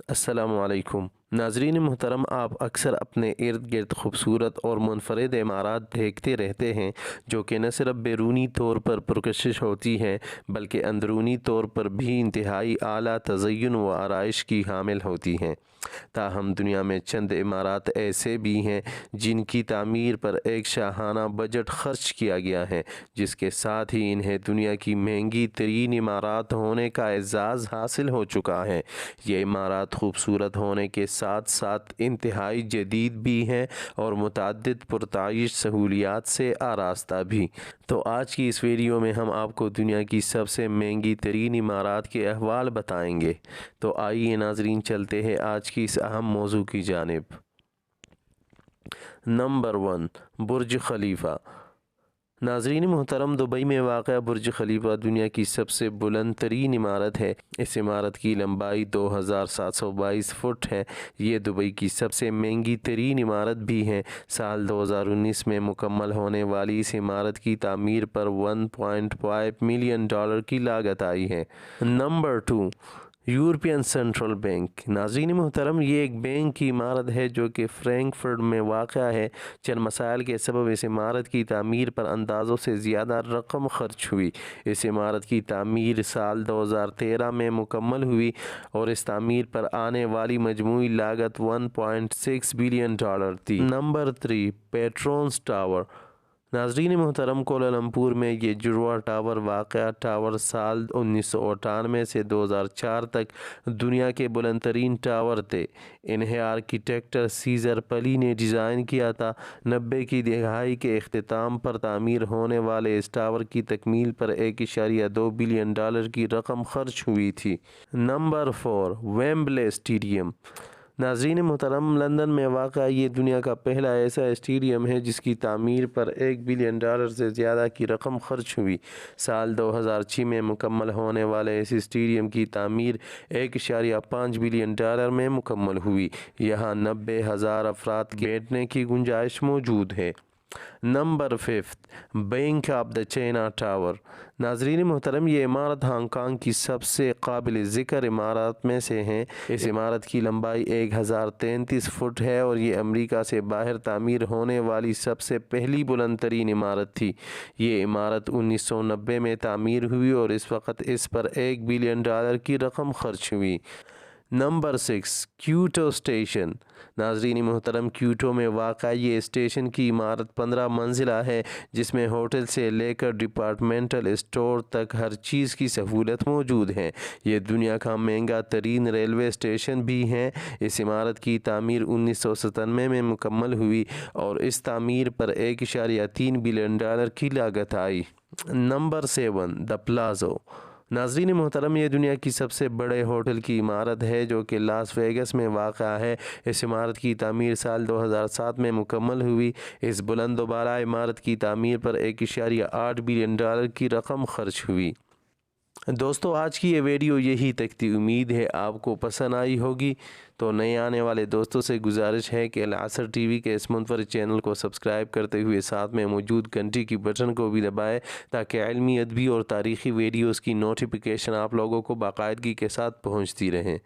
السلام علیکم ناظرین محترم، آپ اکثر اپنے ارد گرد خوبصورت اور منفرد عمارات دیکھتے رہتے ہیں جو کہ نہ صرف بیرونی طور پر پرکشش ہوتی ہیں بلکہ اندرونی طور پر بھی انتہائی اعلیٰ تزئین و آرائش کی حامل ہوتی ہیں۔ تاہم دنیا میں چند عمارات ایسے بھی ہیں جن کی تعمیر پر ایک شاہانہ بجٹ خرچ کیا گیا ہے، جس کے ساتھ ہی انہیں دنیا کی مہنگی ترین عمارات ہونے کا اعزاز حاصل ہو چکا ہے۔ یہ عمارات خوبصورت ہونے کے ساتھ ساتھ انتہائی جدید بھی ہیں اور متعدد پرتعیش سہولیات سے آراستہ بھی۔ تو آج کی اس ویڈیو میں ہم آپ کو دنیا کی سب سے مہنگی ترین عمارات کے احوال بتائیں گے۔ تو آئیے ناظرین، چلتے ہیں آج کی اس اہم موضوع کی جانب۔ نمبر 1، برج خلیفہ۔ ناظرین محترم، دبئی میں واقع برج خلیفہ دنیا کی سب سے بلند ترین عمارت ہے۔ اس عمارت کی لمبائی 2722 فٹ ہے۔ یہ دبئی کی سب سے مہنگی ترین عمارت بھی ہے۔ سال 2019 میں مکمل ہونے والی اس عمارت کی تعمیر پر $1.5 ملین کی لاگت آئی ہے۔ Number 2، European central bank. ناظرین محترم، یہ ایک بینک کی عمارت ہے جو کہ فرینکفرٹ میں واقع ہے۔ چند مسائل کے سبب اس عمارت کی تعمیر پر اندازوں سے زیادہ رقم خرچ ہوئی۔ اس عمارت کی تعمیر سال 2013 میں مکمل ہوئی اور اس تعمیر پر آنے والی مجموعی لاگت $1.6 بلین تھی۔ Number 3، Petronas tower. ناظرین محترم، کوالالمپور میں یہ جڑواں ٹاور واقع ٹاور سال 1998 سے 2004 تک دنیا کے بلند ترین ٹاور تھے۔ انہیں آرکیٹیکٹ سیزر پلی نے ڈیزائن کیا تھا۔ 90 کی دہائی کے اختتام پر تعمیر ہونے والے اس ٹاور کی تکمیل پر $1.2 بلین کی رقم خرچ ہوئی تھی۔ Number 4، Wembley stadium. ناظرین محترم، لندن میں واقع یہ دنیا کا پہلا ایسا اسٹیڈیم ہے جس کی تعمیر پر $1 بلین سے زیادہ کی رقم خرچ ہوئی۔ سال 2006 میں مکمل ہونے والے اس اسٹیڈیم کی تعمیر $1.5 بلین میں مکمل ہوئی۔ یہاں 90,000 افراد کے بیٹھنے کی گنجائش موجود ہے۔ Number 5، bank of the China tower. ناظرین محترم، یہ عمارت ہانگ کانگ کی سب سے قابل ذکر عمارات میں سے ہے۔ اس عمارت کی لمبائی 1033 فٹ ہے اور یہ امریکہ سے باہر تعمیر ہونے والی سب سے پہلی بلند ترین عمارت تھی۔ یہ عمارت 1990 میں تعمیر ہوئی اور اس وقت اس پر $1 بلین کی رقم خرچ ہوئی۔ Number 6، Kyoto station. ناظرین محترم، کیوٹو میں واقع یہ اسٹیشن کی عمارت 15 منزلہ ہے جس میں ہوٹل سے لے کر ڈپارٹمنٹل اسٹور تک ہر چیز کی سہولت موجود ہے۔ یہ دنیا کا مہنگا ترین ریلوے اسٹیشن بھی ہے۔ اس عمارت کی تعمیر 1997 میں مکمل ہوئی اور اس تعمیر پر $1.3 بلین کی لاگت آئی۔ نمبر 7، دا پلازو۔ ناظرین محترم، یہ دنیا کی سب سے بڑے ہوٹل کی عمارت ہے جو کہ لاس ویگس میں واقع ہے۔ اس عمارت کی تعمیر سال 2007 میں مکمل ہوئی۔ اس بلند و بالا عمارت کی تعمیر پر $1.8 بلین کی رقم خرچ ہوئی۔ دوستو، آج کی یہ ویڈیو یہی تک تھی۔ امید ہے آپ کو پسند آئی ہوگی۔ تو نئے آنے والے دوستوں سے گزارش ہے کہ العصر ٹی وی کے اس منفرد چینل کو سبسکرائب کرتے ہوئے ساتھ میں موجود گھنٹی کی بٹن کو بھی دبائیں تاکہ علمی، ادبی اور تاریخی ویڈیوز کی نوٹیفیکیشن آپ لوگوں کو باقاعدگی کے ساتھ پہنچتی رہیں۔